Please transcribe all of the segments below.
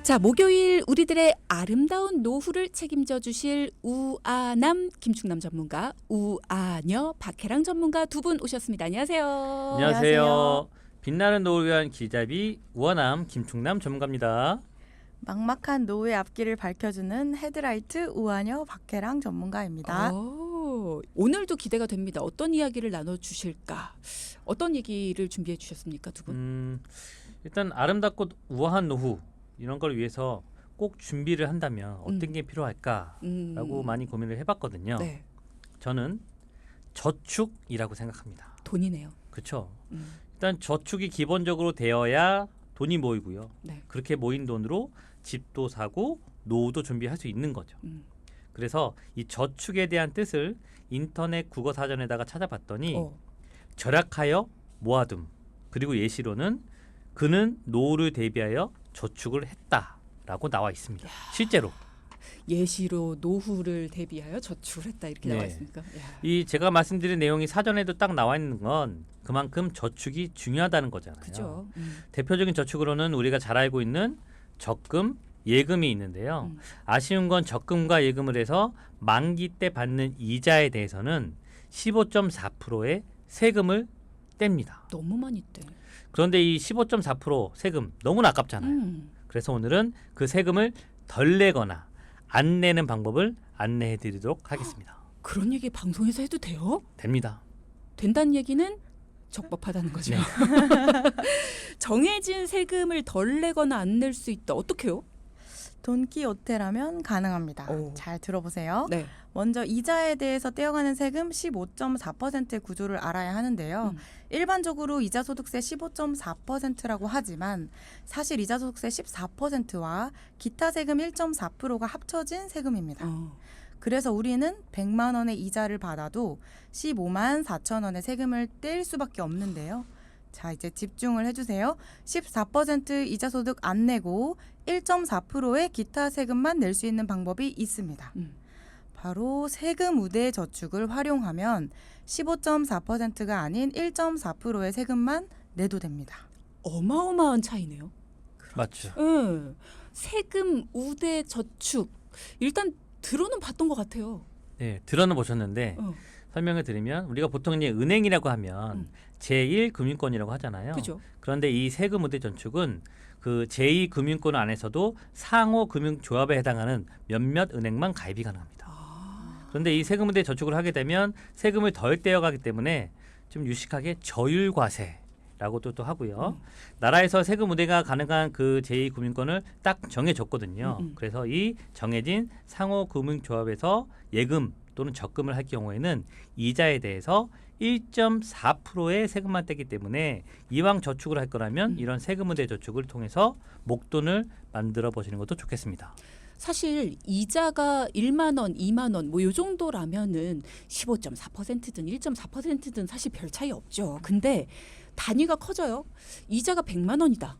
자, 목요일 우리들의 아름다운 노후를 책임져 주실 우아남 김충남 전문가, 우아녀 박혜랑 전문가 두 분 오셨습니다. 안녕하세요. 안녕하세요. 빛나는 노후를 위한 길잡이 우아남 김충남 전문가입니다. 막막한 노후의 앞길을 밝혀주는 헤드라이트 우아녀 박혜랑 전문가입니다. 오늘도 기대가 됩니다. 어떤 이야기를 나눠주실까? 어떤 얘기를 준비해 주셨습니까, 두 분? 일단 아름답고 우아한 노후 이런 걸 위해서 꼭 준비를 한다면 어떤 게 필요할까라고 많이 고민을 해봤거든요. 네. 저는 저축이라고 생각합니다. 돈이네요. 그렇죠. 일단 저축이 기본적으로 되어야 돈이 모이고요. 네. 그렇게 모인 돈으로 집도 사고 노후도 준비할 수 있는 거죠. 그래서 이 저축에 대한 뜻을 인터넷 국어 사전에다가 찾아봤더니 절약하여 모아둠, 그리고 예시로는 그는 노후를 대비하여 저축을 했다라고 나와 있습니다. 실제로. 예시로 노후를 대비하여 저축을 했다 이렇게 나와 있습니까? 이 제가 말씀드린 내용이 사전에도 딱 나와 있는 건 그만큼 저축이 중요하다는 거잖아요. 그죠. 대표적인 저축으로는 우리가 잘 알고 있는 적금, 예금이 있는데요. 아쉬운 건 적금과 예금을 해서 만기 때 받는 이자에 대해서는 15.4%의 세금을 뗍니다. 너무 많이 떼. 그런데 이 15.4% 세금 너무나 아깝잖아요. 그래서 오늘은 그 세금을 덜 내거나 안 내는 방법을 안내해 드리도록 하겠습니다. 그런 얘기 방송에서 해도 돼요? 됩니다. 된다는 얘기는 적법하다는 거죠. 네. 정해진 세금을 덜 내거나 안 낼 수 있다. 어떻게요? 돈키호테라면 가능합니다. 잘 들어보세요. 네. 먼저 이자에 대해서 떼어가는 세금 15.4%의 구조를 알아야 하는데요. 일반적으로 이자소득세 15.4%라고 하지만 사실 이자소득세 14%와 기타 세금 1.4%가 합쳐진 세금입니다. 그래서 우리는 100만 원의 이자를 받아도 15만 4천 원의 세금을 뗄 수밖에 없는데요. 자, 이제 집중을 해주세요. 14% 이자소득 안 내고 1.4%의 기타 세금만 낼 수 있는 방법이 있습니다. 바로 세금 우대 저축을 활용하면 15.4%가 아닌 1.4%의 세금만 내도 됩니다. 어마어마한 차이네요. 맞죠. 네. 세금 우대 저축. 일단 들어는 봤던 것 같아요. 네, 들어는 보셨는데 설명을 드리면 우리가 보통 이제 은행이라고 하면 제1금융권이라고 하잖아요. 그죠. 그런데 이 세금 우대 저축은 그 제2금융권 안에서도 상호금융조합에 해당하는 몇몇 은행만 가입이 가능합니다. 그런데 이 세금 우대 저축을 하게 되면 세금을 덜 떼어가기 때문에 좀 유식하게 저율과세라고도 또 하고요. 나라에서 세금 우대가 가능한 그 제2금융권을 딱 정해줬거든요. 그래서 이 정해진 상호금융조합에서 예금 또는 적금을 할 경우에는 이자에 대해서 1.4%의 세금만 떼기 때문에 이왕 저축을 할 거라면 이런 세금 우대 저축을 통해서 목돈을 만들어 보시는 것도 좋겠습니다. 사실 이자가 1만 원, 2만 원 뭐 요 정도라면은 15.4%든 1.4%든 사실 별 차이 없죠. 근데 단위가 커져요. 이자가 100만 원이다.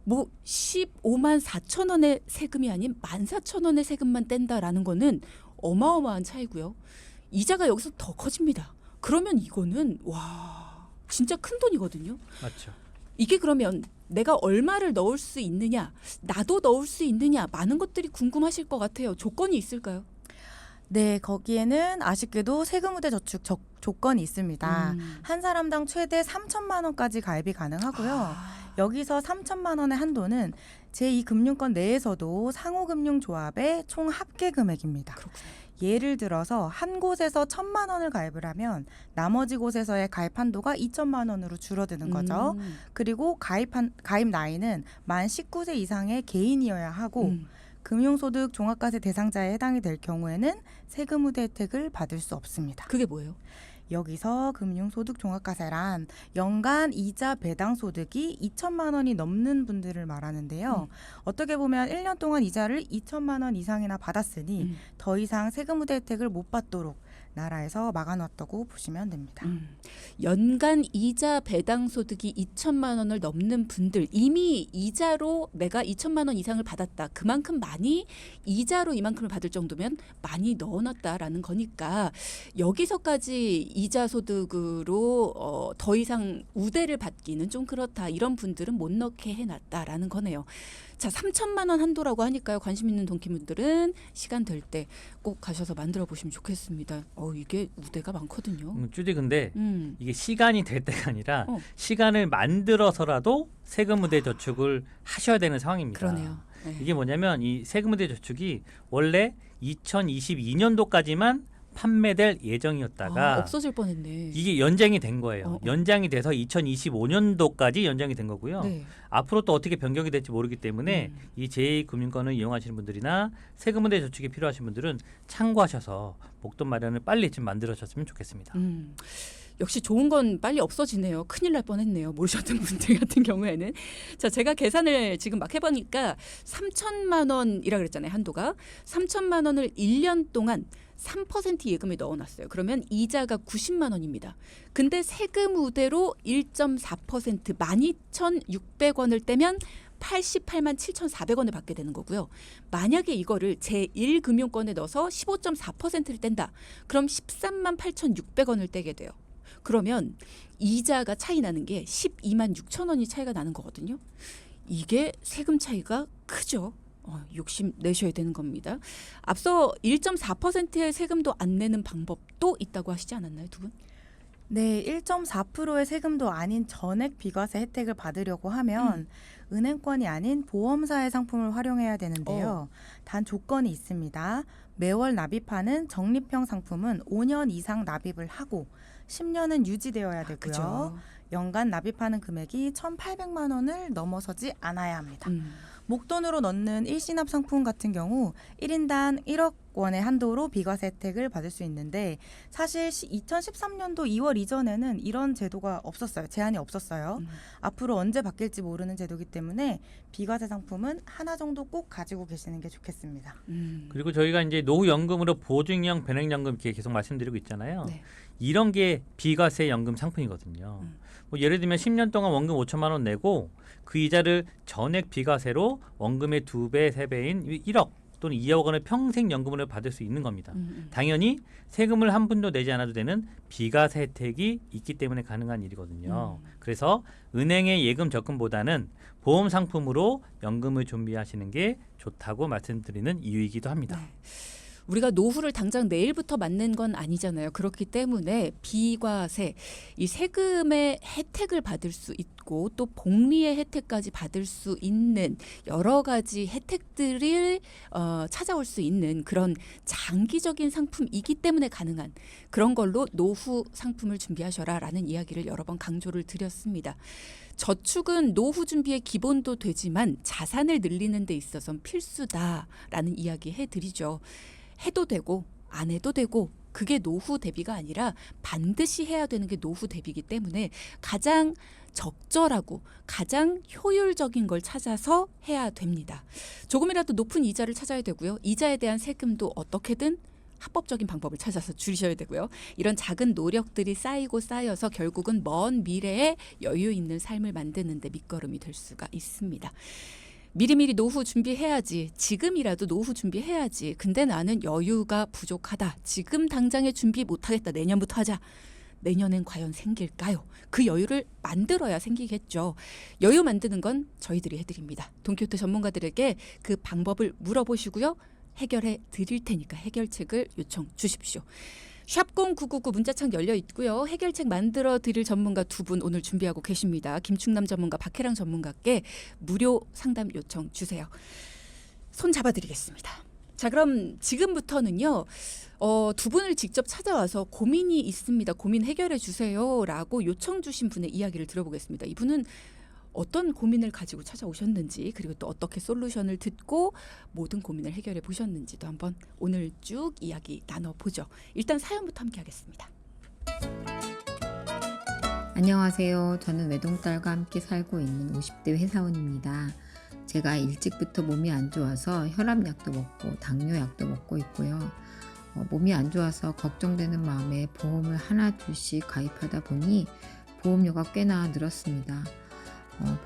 뭐 15만 4천 원의 세금이 아닌 14,000원의 세금만 뗀다라는 거는 어마어마한 차이고요. 이자가 여기서 더 커집니다. 그러면 이거는 와 진짜 큰 돈이거든요. 맞죠. 이게 그러면 내가 얼마를 넣을 수 있느냐, 나도 넣을 수 있느냐 많은 것들이 궁금하실 것 같아요. 조건이 있을까요? 네, 거기에는 아쉽게도 세금 우대 저축 조건이 있습니다. 한 사람당 최대 3천만 원까지 가입이 가능하고요. 여기서 3천만 원의 한도는 제2금융권 내에서도 상호금융조합의 총 합계 금액입니다. 그렇군요. 예를 들어서 한 곳에서 1,000만 원을 가입을 하면 나머지 곳에서의 가입 한도가 2천만 원으로 줄어드는 거죠. 그리고 가입 나이는 만 19세 이상의 개인이어야 하고 금융소득 종합과세 대상자에 해당이 될 경우에는 세금 우대 혜택을 받을 수 없습니다. 그게 뭐예요? 여기서 금융소득 종합과세란 연간 이자 배당 소득이 2천만 원이 넘는 분들을 말하는데요. 어떻게 보면 1년 동안 이자를 2천만 원 이상이나 받았으니 더 이상 세금 우대 혜택을 못 받도록 나라에서 막아놨다고 보시면 됩니다. 연간 이자 배당 소득이 2천만 원을 넘는 분들, 이미 이자로 내가 2천만 원 이상을 받았다. 그만큼 많이 이자로 이만큼을 받을 정도면 많이 넣어놨다라는 거니까 여기서까지 이자 소득으로 더 이상 우대를 받기는 좀 그렇다. 이런 분들은 못 넣게 해놨다라는 거네요. 자, 3천만 원 한도라고 하니까요. 관심 있는 동키분들은 시간 될 때 꼭 가셔서 만들어 보시면 좋겠습니다. 이게 우대가 많거든요. 주디 근데 음. 이게 시간이 될 때가 아니라 어. 시간을 만들어서라도 세금의대 저축을 하셔야 되는 상황입니다. 그러네요. 네. 이게 뭐냐면 이 세금의대 저축이 원래 2022년도까지만 판매될 예정이었다가 없어질 뻔했네. 이게 연장이 된 거예요. 어. 연장이 돼서 2025년도까지 연장이 된 거고요. 네. 앞으로 또 어떻게 변경이 될지 모르기 때문에 이 제2금융권을 이용하시는 분들이나 세금의대 저축이 필요하신 분들은 참고하셔서 목돈 마련을 빨리 좀 만들어주셨으면 좋겠습니다. 역시 좋은 건 빨리 없어지네요. 큰일 날 뻔했네요. 모르셨던 분들 같은 경우에는. 자, 제가 계산을 지금 막 해보니까 3천만 원이라 그랬잖아요. 한도가. 3천만 원을 1년 동안 3% 예금에 넣어놨어요. 그러면 이자가 90만 원입니다. 근데 세금 우대로 1.4% 12,600원을 떼면 88만 7,400원을 받게 되는 거고요. 만약에 이거를 제1금융권에 넣어서 15.4%를 뗀다. 그럼 13만 8,600원을 떼게 돼요. 그러면 이자가 차이 나는 게 12만 6천 원이 차이가 나는 거거든요. 이게 세금 차이가 크죠. 욕심 내셔야 되는 겁니다. 앞서 1.4%의 세금도 안 내는 방법도 있다고 하시지 않았나요, 두 분? 네, 1.4%의 세금도 아닌 전액 비과세 혜택을 받으려고 하면 은행권이 아닌 보험사의 상품을 활용해야 되는데요. 단 조건이 있습니다. 매월 납입하는 적립형 상품은 5년 이상 납입을 하고 10년은 유지되어야 되고요. 그죠. 연간 납입하는 금액이 1,800만 원을 넘어서지 않아야 합니다. 목돈으로 넣는 일시납 상품 같은 경우 1인당 1억 원의 한도로 비과세 혜택을 받을 수 있는데 사실 2013년도 2월 이전에는 이런 제도가 없었어요. 제한이 없었어요. 앞으로 언제 바뀔지 모르는 제도이기 때문에 비과세 상품은 하나 정도 꼭 가지고 계시는 게 좋겠습니다. 그리고 저희가 이제 노후연금으로 보증형 변액연금 이렇게 계속 말씀드리고 있잖아요. 네. 이런 게 비과세 연금 상품이거든요. 뭐 예를 들면 10년 동안 원금 5천만 원 내고 그 이자를 전액 비과세로 원금의 2배, 3배인 1억 또는 2억 원을 평생 연금으로 받을 수 있는 겁니다. 당연히 세금을 한 푼도 내지 않아도 되는 비과세 혜택이 있기 때문에 가능한 일이거든요. 그래서 은행의 예금 적금보다는 보험 상품으로 연금을 준비하시는 게 좋다고 말씀드리는 이유이기도 합니다. 네. 우리가 노후를 당장 내일부터 맞는 건 아니잖아요. 그렇기 때문에 비과세, 이 세금의 혜택을 받을 수 있고 또 복리의 혜택까지 받을 수 있는 여러 가지 혜택들을 찾아올 수 있는 그런 장기적인 상품이기 때문에 가능한 그런 걸로 노후 상품을 준비하셔라라는 이야기를 여러 번 강조를 드렸습니다. 저축은 노후 준비의 기본도 되지만 자산을 늘리는 데 있어서는 필수다라는 이야기 해드리죠. 해도 되고 안 해도 되고 그게 노후 대비가 아니라 반드시 해야 되는 게 노후 대비이기 때문에 가장 적절하고 가장 효율적인 걸 찾아서 해야 됩니다. 조금이라도 높은 이자를 찾아야 되고요. 이자에 대한 세금도 어떻게든 합법적인 방법을 찾아서 줄이셔야 되고요. 이런 작은 노력들이 쌓이고 쌓여서 결국은 먼 미래에 여유 있는 삶을 만드는 데 밑거름이 될 수가 있습니다. 미리미리 노후 준비해야지. 지금이라도 노후 준비해야지. 근데 나는 여유가 부족하다. 지금 당장에 준비 못하겠다. 내년부터 하자. 내년엔 과연 생길까요? 그 여유를 만들어야 생기겠죠. 여유 만드는 건 저희들이 해드립니다. 돈키호테 전문가들에게 그 방법을 물어보시고요. 해결해 드릴 테니까 해결책을 요청 주십시오. 샵0999 문자창 열려 있고요. 해결책 만들어 드릴 전문가 두 분 오늘 준비하고 계십니다. 김충남 전문가, 박혜랑 전문가께 무료 상담 요청 주세요. 손 잡아드리겠습니다. 자, 그럼 지금부터는요. 두 분을 직접 찾아와서 고민이 있습니다. 고민 해결해 주세요라고 요청 주신 분의 이야기를 들어보겠습니다. 이분은 어떤 고민을 가지고 찾아오셨는지 그리고 또 어떻게 솔루션을 듣고 모든 고민을 해결해 보셨는지도 한번 오늘 쭉 이야기 나눠보죠. 일단 사연부터 함께 하겠습니다. 안녕하세요. 저는 외동딸과 함께 살고 있는 50대 회사원입니다. 제가 일찍부터 몸이 안 좋아서 혈압약도 먹고 당뇨약도 먹고 있고요. 몸이 안 좋아서 걱정되는 마음에 보험을 하나 둘씩 가입하다 보니 보험료가 꽤나 늘었습니다.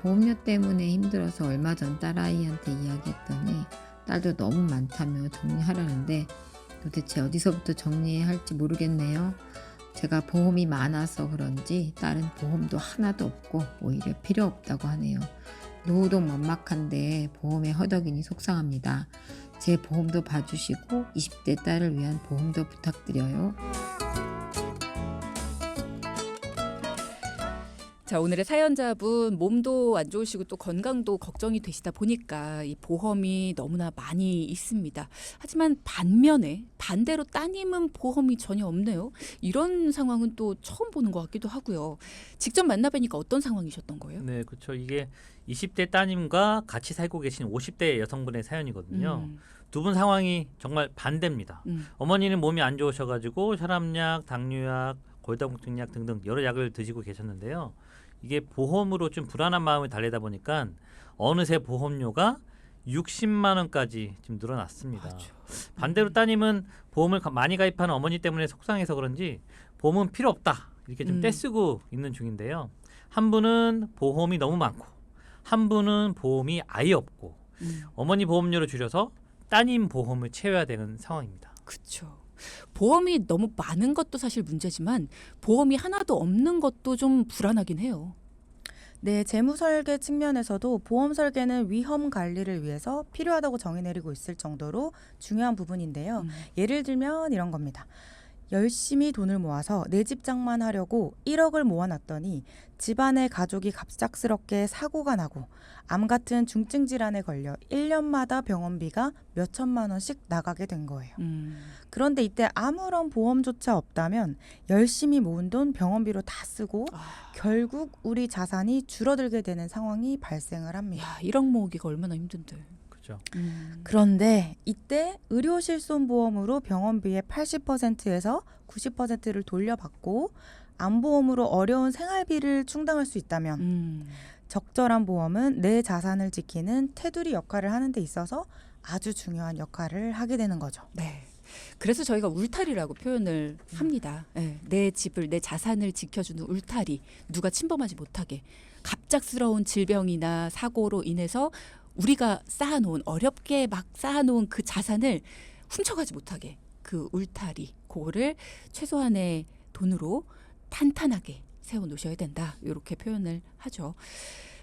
보험료 때문에 힘들어서 얼마 전 딸아이한테 이야기했더니 딸도 너무 많다며 정리하라는데 도대체 어디서부터 정리해야 할지 모르겠네요. 제가 보험이 많아서 그런지 딸은 보험도 하나도 없고 오히려 필요 없다고 하네요. 노후도 막막한데 보험에 허덕이니 속상합니다. 제 보험도 봐주시고 20대 딸을 위한 보험도 부탁드려요. 자, 오늘의 사연자분 몸도 안 좋으시고 또 건강도 걱정이 되시다 보니까 이 보험이 너무나 많이 있습니다. 하지만 반대로 따님은 보험이 전혀 없네요. 이런 상황은 또 처음 보는 것 같기도 하고요. 직접 만나뵈니까 어떤 상황이셨던 거예요? 네, 그렇죠. 이게 20대 따님과 같이 살고 계신 50대 여성분의 사연이거든요. 두 분 상황이 정말 반대입니다. 어머니는 몸이 안 좋으셔가지고 혈압약, 당뇨약, 골다공증약 등등 여러 약을 드시고 계셨는데요. 이게 보험으로 좀 불안한 마음을 달래다 보니까 어느새 보험료가 60만 원까지 좀 늘어났습니다. 맞죠. 반대로 따님은 보험을 많이 가입하는 어머니 때문에 속상해서 그런지 보험은 필요 없다 이렇게 좀 떼쓰고 있는 중인데요. 한 분은 보험이 너무 많고 한 분은 보험이 아예 없고 어머니 보험료를 줄여서 따님 보험을 채워야 되는 상황입니다. 그렇죠. 보험이 너무 많은 것도 사실 문제지만 보험이 하나도 없는 것도 좀 불안하긴 해요. 네, 재무 설계 측면에서도 보험 설계는 위험 관리를 위해서 필요하다고 정의 내리고 있을 정도로 중요한 부분인데요. 예를 들면 이런 겁니다. 열심히 돈을 모아서 내 집 장만하려고 1억을 모아놨더니 집안의 가족이 갑작스럽게 사고가 나고 암 같은 중증 질환에 걸려 1년마다 병원비가 몇 천만 원씩 나가게 된 거예요. 그런데 이때 아무런 보험조차 없다면 열심히 모은 돈 병원비로 다 쓰고 결국 우리 자산이 줄어들게 되는 상황이 발생을 합니다. 야, 1억 모으기가 얼마나 힘든데. 그렇죠. 그런데 이때 의료실손보험으로 병원비의 80%에서 90%를 돌려받고 암보험으로 어려운 생활비를 충당할 수 있다면 적절한 보험은 내 자산을 지키는 테두리 역할을 하는 데 있어서 아주 중요한 역할을 하게 되는 거죠. 네. 그래서 저희가 울타리라고 표현을 합니다. 네, 내 집을, 내 자산을 지켜주는 울타리. 누가 침범하지 못하게. 갑작스러운 질병이나 사고로 인해서 우리가 쌓아놓은 어렵게 막 쌓아놓은 그 자산을 훔쳐가지 못하게 그 울타리 그거를 최소한의 돈으로 탄탄하게 세워놓으셔야 된다 이렇게 표현을 하죠.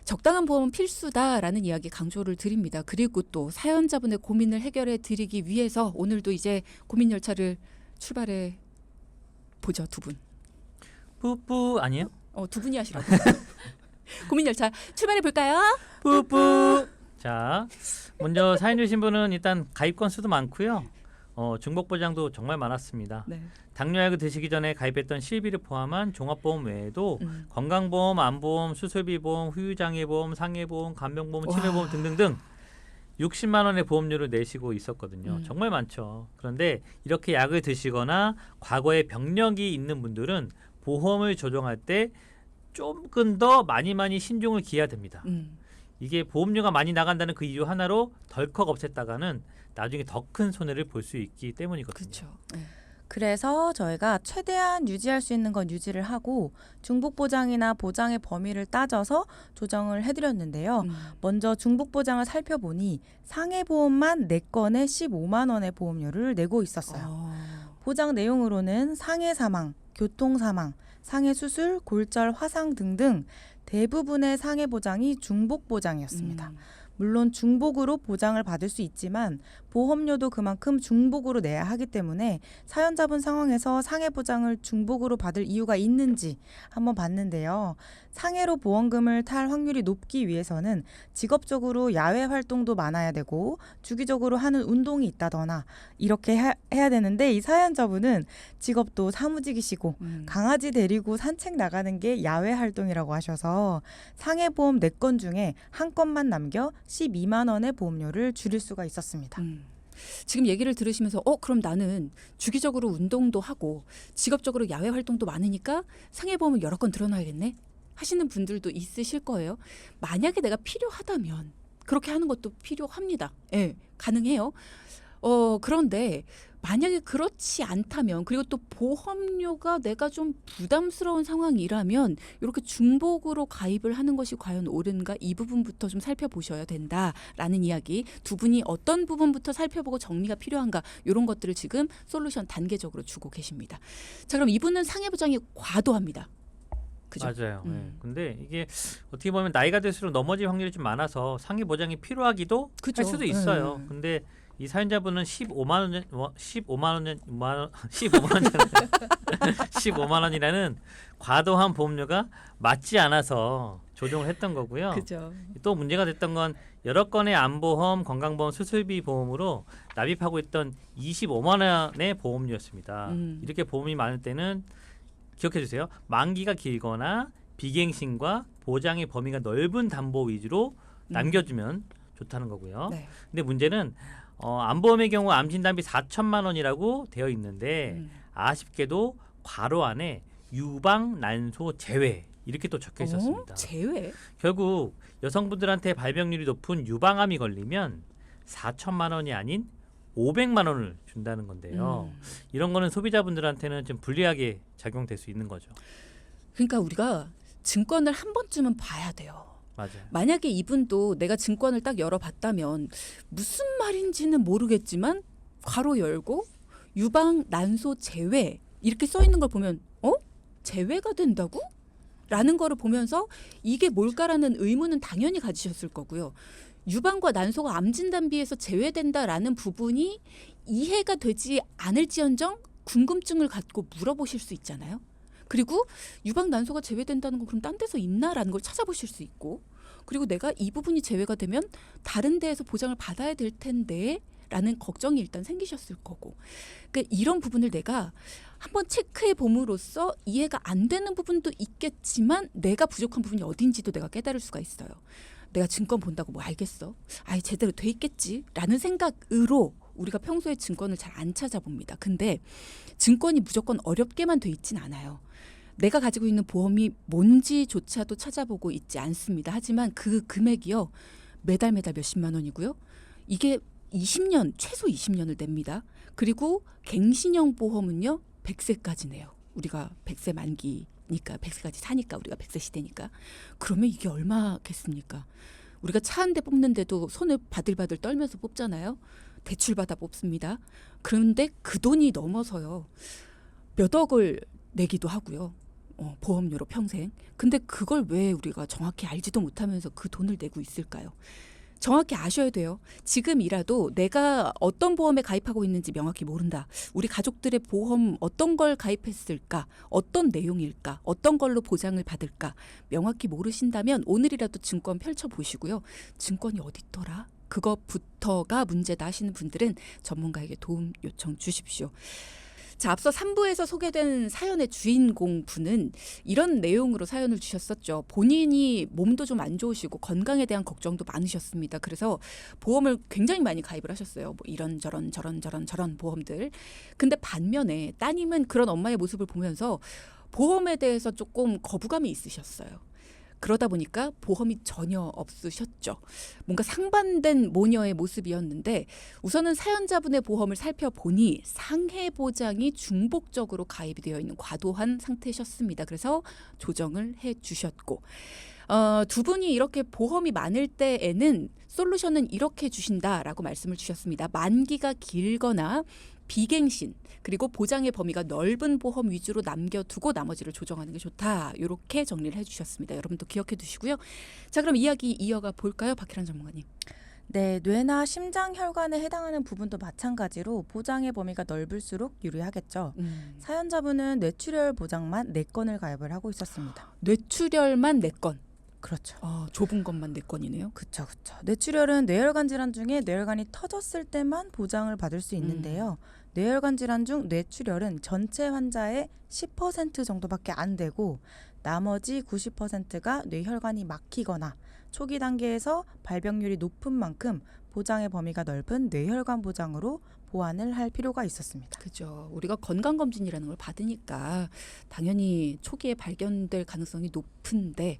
적당한 보험은 필수다라는 이야기 강조를 드립니다. 그리고 또 사연자분의 고민을 해결해 드리기 위해서 오늘도 이제 고민 열차를 출발해 보죠. 두 분. 뿌뿌 아니에요? 두 분이 하시라고. 고민 열차 출발해 볼까요? 뿌뿌. 자, 먼저 사연 주신 분은 일단 가입 건수도 많고요. 중복 보장도 정말 많았습니다. 네. 당뇨약을 드시기 전에 가입했던 실비를 포함한 종합보험 외에도 건강보험, 암보험, 수술비보험, 후유장애보험, 상해보험, 간병보험, 치매보험 등등등 60만 원의 보험료를 내시고 있었거든요. 정말 많죠. 그런데 이렇게 약을 드시거나 과거에 병력이 있는 분들은 보험을 조정할 때 조금 더 많이 신중을 기해야 됩니다. 이게 보험료가 많이 나간다는 그 이유 하나로 덜컥 없앴다가는 나중에 더 큰 손해를 볼 수 있기 때문이거든요. 그렇죠. 그래서 저희가 최대한 유지할 수 있는 건 유지를 하고 중복 보장이나 보장의 범위를 따져서 조정을 해드렸는데요. 먼저 중복 보장을 살펴보니 상해보험만 4건에 15만 원의 보험료를 내고 있었어요. 보장 내용으로는 상해 사망, 교통 사망, 상해 수술, 골절, 화상 등등 대부분의 상해 보장이 중복 보장이었습니다. 물론 중복으로 보장을 받을 수 있지만 보험료도 그만큼 중복으로 내야 하기 때문에 사연자분 상황에서 상해 보장을 중복으로 받을 이유가 있는지 한번 봤는데요. 상해로 보험금을 탈 확률이 높기 위해서는 직업적으로 야외 활동도 많아야 되고 주기적으로 하는 운동이 있다거나 이렇게 해야 되는데 이 사연자분은 직업도 사무직이시고 강아지 데리고 산책 나가는 게 야외 활동이라고 하셔서 상해보험 4건 중에 한 건만 남겨 12만 원의 보험료를 줄일 수가 있었습니다. 지금 얘기를 들으시면서 그럼 나는 주기적으로 운동도 하고 직업적으로 야외 활동도 많으니까 상해보험을 여러 건 들어놔야겠네 하시는 분들도 있으실 거예요. 만약에 내가 필요하다면 그렇게 하는 것도 필요합니다. 예, 가능해요. 그런데 만약에 그렇지 않다면 그리고 또 보험료가 내가 좀 부담스러운 상황이라면 이렇게 중복으로 가입을 하는 것이 과연 옳은가 이 부분부터 좀 살펴보셔야 된다라는 이야기 두 분이 어떤 부분부터 살펴보고 정리가 필요한가 이런 것들을 지금 솔루션 단계적으로 주고 계십니다. 자 그럼 이분은 상해보장이 과도합니다. 그죠? 맞아요. 예. 근데 이게 어떻게 보면 나이가 들수록 넘어질 확률이 좀 많아서 상해 보장이 필요하기도 그죠. 할 수도 있어요. 예. 근데 이 사연자분은 15만 원이라는 과도한 보험료가 맞지 않아서 조정을 했던 거고요. 그죠. 또 문제가 됐던 건 여러 건의 암보험, 건강보험, 수술비 보험으로 납입하고 있던 25만 원의 보험료였습니다. 이렇게 보험이 많을 때는 기억해 주세요. 만기가 길거나 비갱신과 보장의 범위가 넓은 담보 위주로 남겨주면 좋다는 거고요. 네. 근데 문제는 암보험의 경우 암진단비 4천만 원이라고 되어 있는데 아쉽게도 괄호 안에 유방 난소 제외 이렇게 또 적혀 있었습니다. 제외? 결국 여성분들한테 발병률이 높은 유방암이 걸리면 4천만 원이 아닌 500만 원을 준다는 건데요. 이런 거는 소비자분들한테는 좀 불리하게 작용될 수 있는 거죠. 그러니까 우리가 증권을 한 번쯤은 봐야 돼요. 맞아요. 만약에 이분도 내가 증권을 딱 열어봤다면 무슨 말인지는 모르겠지만 괄호 열고 유방 난소 제외 이렇게 써 있는 걸 보면 제외가 된다고? 라는 거를 보면서 이게 뭘까라는 의문은 당연히 가지셨을 거고요. 유방과 난소가 암 진단비에서 제외된다라는 부분이 이해가 되지 않을지언정 궁금증을 갖고 물어보실 수 있잖아요. 그리고 유방 난소가 제외된다는 건 그럼 딴 데서 있나라는 걸 찾아보실 수 있고, 그리고 내가 이 부분이 제외가 되면 다른 데에서 보장을 받아야 될 텐데 라는 걱정이 일단 생기셨을 거고, 그러니까 이런 부분을 내가 한번 체크해 봄으로써 이해가 안 되는 부분도 있겠지만 내가 부족한 부분이 어딘지도 내가 깨달을 수가 있어요. 내가 증권 본다고 뭐 알겠어? 아예 제대로 돼 있겠지? 라는 생각으로 우리가 평소에 증권을 잘 안 찾아봅니다. 근데 증권이 무조건 어렵게만 돼 있진 않아요. 내가 가지고 있는 보험이 뭔지조차도 찾아보고 있지 않습니다. 하지만 그 금액이요. 매달 몇십만 원이고요. 이게 20년, 최소 20년을 냅니다. 그리고 갱신형 보험은요. 100세까지 내요. 우리가 100세 만기니까 100세까지 사니까 우리가 100세 시대니까. 그러면 이게 얼마겠습니까? 우리가 차 한 대 뽑는데도 손을 바들바들 떨면서 뽑잖아요. 대출받아 뽑습니다. 그런데 그 돈이 넘어서요. 몇 억을 내기도 하고요. 보험료로 평생. 근데 그걸 왜 우리가 정확히 알지도 못하면서 그 돈을 내고 있을까요? 정확히 아셔야 돼요. 지금이라도 내가 어떤 보험에 가입하고 있는지 명확히 모른다. 우리 가족들의 보험 어떤 걸 가입했을까? 어떤 내용일까? 어떤 걸로 보장을 받을까? 명확히 모르신다면 오늘이라도 증권 펼쳐보시고요. 증권이 어디 있더라? 그것부터가 문제다 하시는 분들은 전문가에게 도움 요청 주십시오. 자, 앞서 3부에서 소개된 사연의 주인공 분은 이런 내용으로 사연을 주셨었죠. 본인이 몸도 좀 안 좋으시고 건강에 대한 걱정도 많으셨습니다. 그래서 보험을 굉장히 많이 가입을 하셨어요. 뭐 이런저런 저런 보험들. 근데 반면에 따님은 그런 엄마의 모습을 보면서 보험에 대해서 조금 거부감이 있으셨어요. 그러다 보니까 보험이 전혀 없으셨죠. 뭔가 상반된 모녀의 모습이었는데 우선은 사연자분의 보험을 살펴보니 상해 보장이 중복적으로 가입이 되어 있는 과도한 상태셨습니다. 그래서 조정을 해주셨고 두 분이 이렇게 보험이 많을 때에는 솔루션은 이렇게 주신다라고 말씀을 주셨습니다. 만기가 길거나 비갱신 그리고 보장의 범위가 넓은 보험 위주로 남겨두고 나머지를 조정하는 게 좋다. 이렇게 정리를 해주셨습니다. 여러분도 기억해 두시고요. 자, 그럼 이야기 이어가 볼까요? 박희란 전문가님. 네, 뇌나 심장 혈관에 해당하는 부분도 마찬가지로 보장의 범위가 넓을수록 유리하겠죠. 사연자분은 뇌출혈 보장만 4건을 가입을 하고 있었습니다. 뇌출혈만 4건. 그렇죠. 좁은 것만 4건이네요. 그렇죠. 뇌출혈은 뇌혈관 질환 중에 뇌혈관이 터졌을 때만 보장을 받을 수 있는데요. 뇌혈관 질환 중 뇌출혈은 전체 환자의 10% 정도밖에 안 되고 나머지 90%가 뇌혈관이 막히거나 초기 단계에서 발병률이 높은 만큼 보장의 범위가 넓은 뇌혈관 보장으로 보완을 할 필요가 있었습니다. 그죠. 우리가 건강검진이라는 걸 받으니까 당연히 초기에 발견될 가능성이 높은데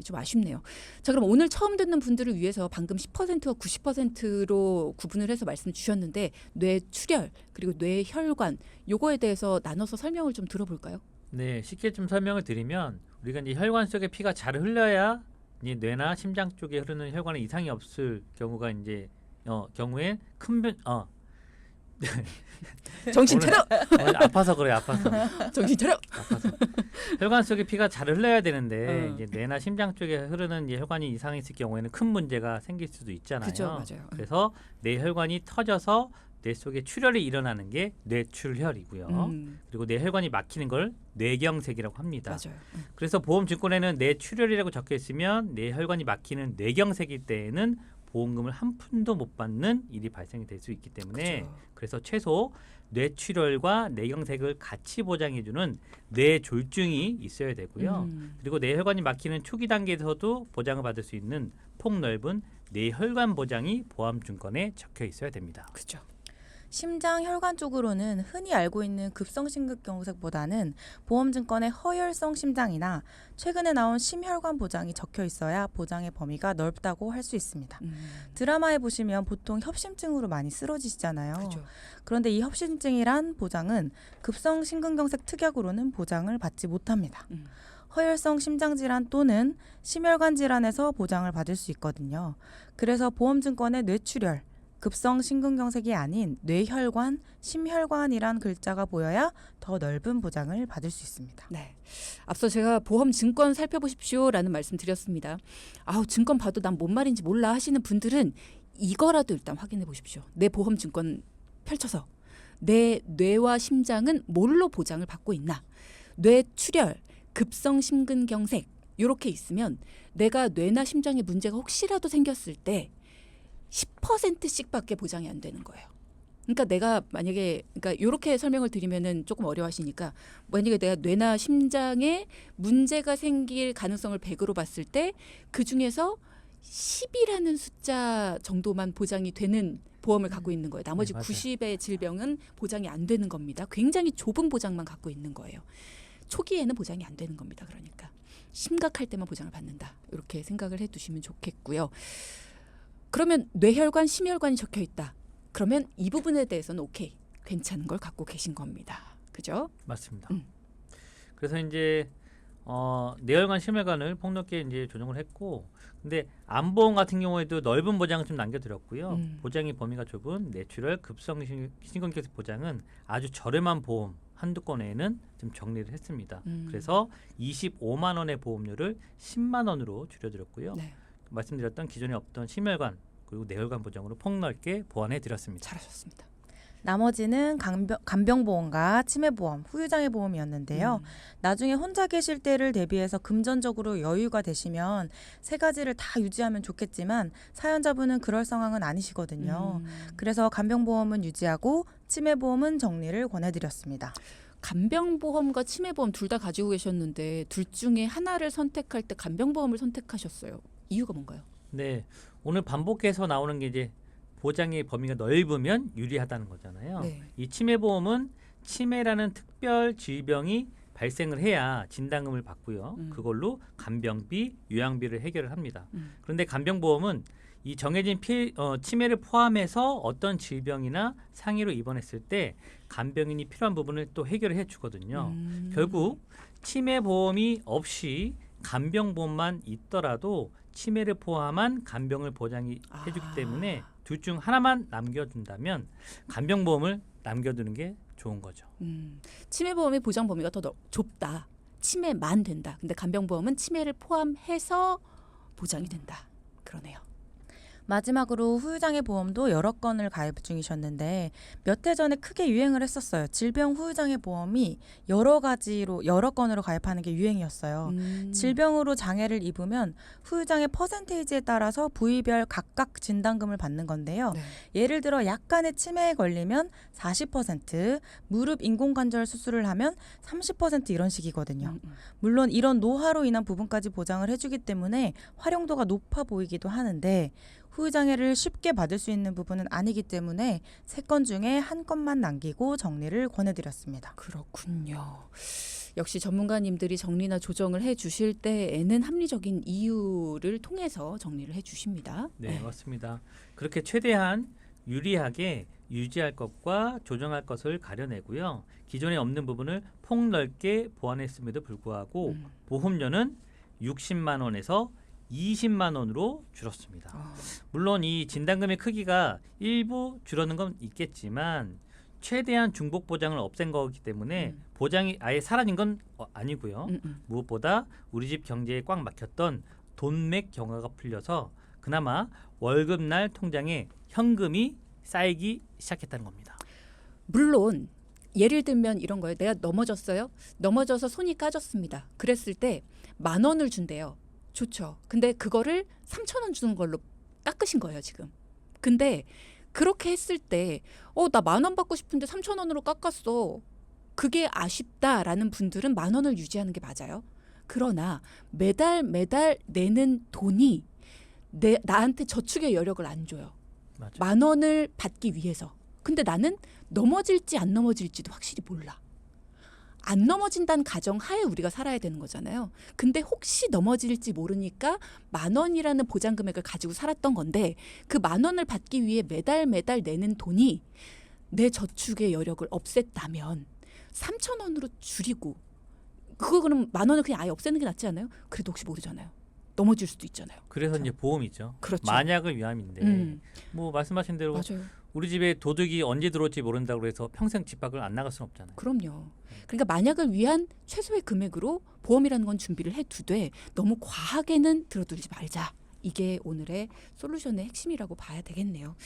좀 아쉽네요. 자, 그럼 오늘 처음 듣는 분들을 위해서 방금 10%와 90%로 구분을 해서 말씀 주셨는데 뇌출혈 그리고 뇌혈관 요거에 대해서 나눠서 설명을 좀 들어볼까요? 네, 쉽게 좀 설명을 드리면 우리가 이제 혈관 속에 피가 잘 흘러야 이제 뇌나 심장 쪽에 흐르는 혈관에 이상이 없을 경우가 이제 경우에 정신 차려. 오늘 아파서 그래 아파서. 정신 차려. 아파서. 혈관 속에 피가 잘 흘러야 되는데 어. 이제 뇌나 심장 쪽에 흐르는 이제 혈관이 이상이 있을 경우에는 큰 문제가 생길 수도 있잖아요. 그죠, 맞아요. 그래서 뇌 혈관이 터져서 뇌 속에 출혈이 일어나는 게 뇌출혈이고요. 그리고 뇌 혈관이 막히는 걸 뇌경색이라고 합니다. 맞아요. 그래서 보험증권에는 뇌출혈이라고 적혀 있으면 뇌 혈관이 막히는 뇌경색일 때에는 보험금을 한 푼도 못 받는 일이 발생이 될 수 있기 때문에 그죠. 그래서 최소 뇌출혈과 뇌경색을 같이 보장해주는 뇌졸중이 있어야 되고요. 그리고 뇌혈관이 막히는 초기 단계에서도 보장을 받을 수 있는 폭넓은 뇌혈관 보장이 보험증권에 적혀 있어야 됩니다. 그죠. 심장 혈관 쪽으로는 흔히 알고 있는 급성심근경색보다는 보험증권의 허혈성 심장이나 최근에 나온 심혈관 보장이 적혀 있어야 보장의 범위가 넓다고 할 수 있습니다. 드라마에 보시면 보통 협심증으로 많이 쓰러지시잖아요. 그죠. 그런데 이 협심증이란 보장은 급성심근경색 특약으로는 보장을 받지 못합니다. 허혈성 심장질환 또는 심혈관 질환에서 보장을 받을 수 있거든요. 그래서 보험증권의 뇌출혈, 급성 심근경색이 아닌 뇌혈관, 심혈관이란 글자가 보여야 더 넓은 보장을 받을 수 있습니다. 네. 앞서 제가 보험 증권 살펴보십시오라는 말씀 드렸습니다. 아우 증권 봐도 난 뭔 말인지 몰라 하시는 분들은 이거라도 일단 확인해 보십시오. 내 보험 증권 펼쳐서 내 뇌와 심장은 뭘로 보장을 받고 있나? 뇌출혈, 급성 심근경색 이렇게 있으면 내가 뇌나 심장에 문제가 혹시라도 생겼을 때 10%씩밖에 보장이 안 되는 거예요. 그러니까 내가 만약에 그러니까 이렇게 설명을 드리면은 조금 어려워하시니까 만약에 내가 뇌나 심장에 문제가 생길 가능성을 100으로 봤을 때 그 중에서 10이라는 숫자 정도만 보장이 되는 보험을 갖고 있는 거예요. 나머지 네, 맞아요. 90의 질병은 보장이 안 되는 겁니다. 굉장히 좁은 보장만 갖고 있는 거예요. 초기에는 보장이 안 되는 겁니다. 그러니까 심각할 때만 보장을 받는다. 이렇게 생각을 해두시면 좋겠고요. 그러면 뇌혈관, 심혈관이 적혀 있다. 그러면 이 부분에 대해서는 오케이, 괜찮은 걸 갖고 계신 겁니다. 그죠? 맞습니다. 그래서 이제 뇌혈관, 심혈관을 폭넓게 이제 조정을 했고, 근데 암보험 같은 경우에도 넓은 보장을 좀 남겨드렸고요. 보장의 범위가 좁은 뇌출혈, 급성 심근경색 보장은 아주 저렴한 보험 한두 건에는 좀 정리를 했습니다. 그래서 25만 원의 보험료를 10만 원으로 줄여드렸고요. 네, 말씀드렸던 기존에 없던 심혈관 그리고 뇌혈관 보장으로 폭넓게 보완해 드렸습니다. 잘하셨습니다. 나머지는 간병보험과 치매보험, 후유장애 보험이었는데요. 나중에 혼자 계실 때를 대비해서 금전적으로 여유가 되시면 세 가지를 다 유지하면 좋겠지만 사연자분은 그럴 상황은 아니시거든요. 그래서 간병보험은 유지하고 치매보험은 정리를 권해드렸습니다. 간병보험과 치매보험 둘 다 가지고 계셨는데 둘 중에 하나를 선택할 때 간병보험을 선택하셨어요. 이유가 뭔가요? 네, 오늘 반복해서 나오는 게 이제 보장의 범위가 넓으면 유리하다는 거잖아요. 네. 이 치매보험은 치매라는 특별 질병이 발생을 해야 진단금을 받고요. 그걸로 간병비, 요양비를 해결을 합니다. 그런데 간병보험은 이 정해진 치매를 포함해서 어떤 질병이나 상해로 입원했을 때 간병인이 필요한 부분을 또 해결을 해주거든요. 결국 치매보험이 없이 간병보험만 있더라도 치매를 포함한 간병을 보장해 주기 때문에 둘 중 하나만 남겨둔다면 간병보험을 남겨두는 게 좋은 거죠. 치매보험의 보장 범위가 더 좁다. 치매만 된다. 근데 간병보험은 치매를 포함해서 보장이 된다. 그러네요. 마지막으로 후유장애 보험도 여러 건을 가입 중이셨는데 몇 해 전에 크게 유행을 했었어요. 질병 후유장애 보험이 여러 건으로 가입하는 게 유행이었어요. 질병으로 장애를 입으면 후유장애 퍼센테이지에 따라서 부위별 각각 진단금을 받는 건데요. 네. 예를 들어 약간의 치매에 걸리면 40%, 무릎 인공관절 수술을 하면 30% 이런 식이거든요. 물론 이런 노화로 인한 부분까지 보장을 해주기 때문에 활용도가 높아 보이기도 하는데 후유장애를 쉽게 받을 수 있는 부분은 아니기 때문에 3건 중에 한 건만 남기고 정리를 권해드렸습니다. 그렇군요. 역시 전문가님들이 정리나 조정을 해주실 때에는 합리적인 이유를 통해서 정리를 해주십니다. 네, 맞습니다. 그렇게 최대한 유리하게 유지할 것과 조정할 것을 가려내고요. 기존에 없는 부분을 폭넓게 보완했음에도 불구하고 보험료는 60만 원에서 20만 원으로 줄었습니다. 물론 이 진단금의 크기가 일부 줄어든 건 있겠지만 최대한 중복 보장을 없앤 거기 때문에 보장이 아예 사라진 건 아니고요. 무엇보다 우리 집 경제에 꽉 막혔던 돈맥 경화가 풀려서 그나마 월급날 통장에 현금이 쌓이기 시작했다는 겁니다. 물론 예를 들면 이런 거예요. 내가 넘어졌어요. 넘어져서 손이 까졌습니다. 그랬을 때 10,000원을 준대요. 좋죠. 근데 그거를 3,000원 주는 걸로 깎으신 거예요, 지금. 근데 그렇게 했을 때 나 10,000원 받고 싶은데 3,000원으로 깎았어. 그게 아쉽다라는 분들은 10,000원을 유지하는 게 맞아요. 그러나 매달 내는 돈이 나한테 저축의 여력을 안 줘요. 맞죠. 10,000원을 받기 위해서. 근데 나는 넘어질지 안 넘어질지도 확실히 몰라. 안 넘어진다는 가정 하에 우리가 살아야 되는 거잖아요. 근데 혹시 넘어질지 모르니까 10,000원이라는 보장 금액을 가지고 살았던 건데 그 10,000원을 받기 위해 매달 내는 돈이 내 저축의 여력을 없앴다면 3,000원으로 줄이고 그거 그럼 10,000원을 그냥 아예 없애는 게 낫지 않아요? 그래도 혹시 모르잖아요. 넘어질 수도 있잖아요. 그래서 이제 보험이죠. 그렇죠. 만약을 위함인데 뭐 말씀하신 대로 맞아요. 우리 집에 도둑이 언제 들어올지 모른다고 해서 평생 집 밖을 안 나갈 수는 없잖아요. 그럼요. 그러니까 만약을 위한 최소의 금액으로 보험이라는 건 준비를 해두되 너무 과하게는 들어두지 말자. 이게 오늘의 솔루션의 핵심이라고 봐야 되겠네요.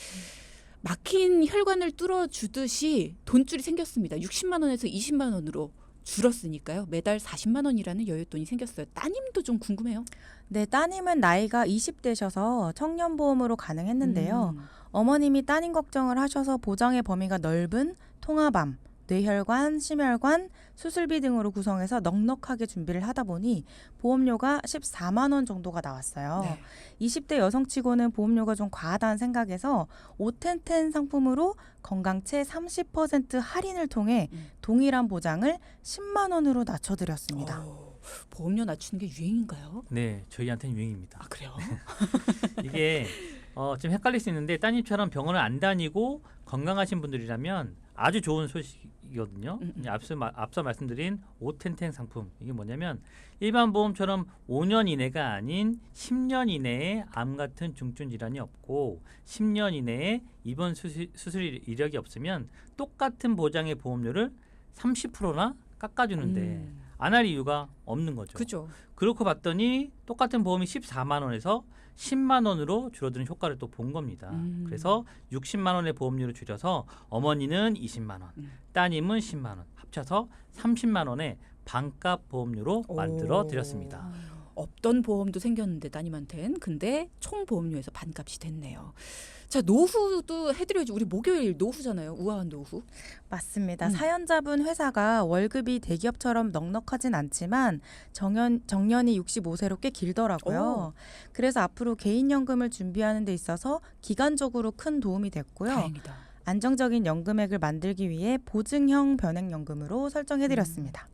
막힌 혈관을 뚫어주듯이 돈줄이 생겼습니다. 60만 원에서 20만 원으로 줄었으니까요. 매달 40만 원이라는 여윳돈이 생겼어요. 따님도 좀 궁금해요. 네, 따님은 나이가 20대셔서 청년보험으로 가능했는데요. 어머님이 따님 걱정을 하셔서 보장의 범위가 넓은 통화밤, 뇌혈관, 심혈관, 수술비 등으로 구성해서 넉넉하게 준비를 하다 보니 보험료가 14만 원 정도가 나왔어요. 네. 20대 여성치고는 보험료가 좀 과하다는 생각에서 오텐텐 상품으로 건강채 30% 할인을 통해 동일한 보장을 10만 원으로 낮춰드렸습니다. 보험료 낮추는 게 유행인가요? 네, 저희한테는 유행입니다. 아 그래요? 이게 좀 헷갈릴 수 있는데 따님처럼 병원을 안 다니고 건강하신 분들이라면 아주 좋은 소식이거든요. 이제 앞서 말씀드린 오텐텐 상품 이게 뭐냐면 일반 보험처럼 5년 이내가 아닌 10년 이내에 암 같은 중증 질환이 없고 10년 이내에 입원 수술 이력이 없으면 똑같은 보장의 보험료를 30%나 깎아주는데 안 할 이유가 없는 거죠. 그죠. 그렇고 봤더니 똑같은 보험이 14만 원에서 10만 원으로 줄어드는 효과를 또 본 겁니다. 그래서 60만 원의 보험료를 줄여서 어머니는 20만 원, 따님은 10만 원, 합쳐서 30만 원의 반값 보험료로 만들어 드렸습니다. 없던 보험도 생겼는데 따님한텐 근데 총 보험료에서 반값이 됐네요. 자, 노후도 해드려야지. 우리 목요일 노후잖아요. 우아한 노후. 맞습니다. 사연자분 회사가 월급이 대기업처럼 넉넉하진 않지만 정년이 65세로 꽤 길더라고요. 그래서 앞으로 개인연금을 준비하는 데 있어서 기간적으로 큰 도움이 됐고요. 다행이다. 안정적인 연금액을 만들기 위해 보증형 변액연금으로 설정해드렸습니다.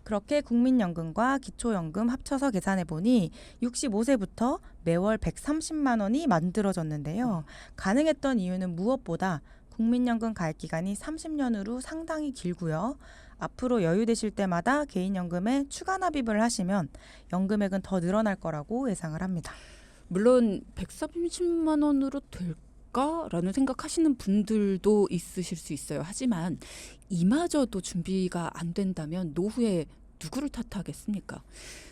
그렇게 국민연금과 기초연금 합쳐서 계산해보니 65세부터 매월 130만 원이 만들어졌는데요. 가능했던 이유는 무엇보다 국민연금 가입 기간이 30년으로 상당히 길고요. 앞으로 여유되실 때마다 개인연금에 추가 납입을 하시면 연금액은 더 늘어날 거라고 예상을 합니다. 물론 130만 원으로 될까라는 생각하시는 분들도 있으실 수 있어요. 하지만 이마저도 준비가 안 된다면 노후에 누구를 탓하겠습니까?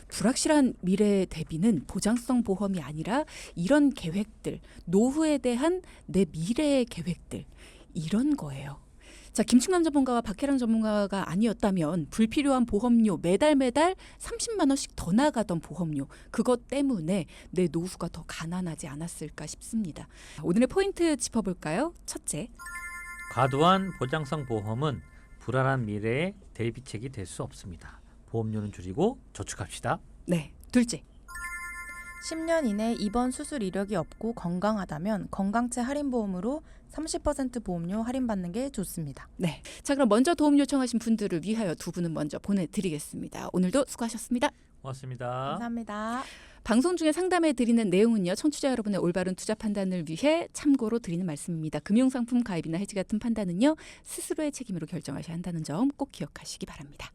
불확실한 미래 대비는 보장성 보험이 아니라 이런 계획들, 노후에 대한 내 미래의 계획들, 이런 거예요. 자, 김충남 전문가와 박혜랑 전문가가 아니었다면 불필요한 보험료 매달 30만 원씩 더 나가던 보험료, 그것 때문에 내 노후가 더 가난하지 않았을까 싶습니다. 오늘의 포인트 짚어볼까요? 첫째, 과도한 보장성 보험은 불안한 미래의 대비책이 될 수 없습니다. 보험료는 줄이고 저축합시다. 네, 둘째, 10년 이내 입원 수술 이력이 없고 건강하다면 건강채 할인보험으로 30% 보험료 할인받는 게 좋습니다. 네. 자, 그럼 먼저 도움 요청하신 분들을 위하여 두 분은 먼저 보내드리겠습니다. 오늘도 수고하셨습니다. 고맙습니다. 감사합니다. 방송 중에 상담해 드리는 내용은요, 청취자 여러분의 올바른 투자 판단을 위해 참고로 드리는 말씀입니다. 금융상품 가입이나 해지 같은 판단은요, 스스로의 책임으로 결정하셔야 한다는 점 꼭 기억하시기 바랍니다.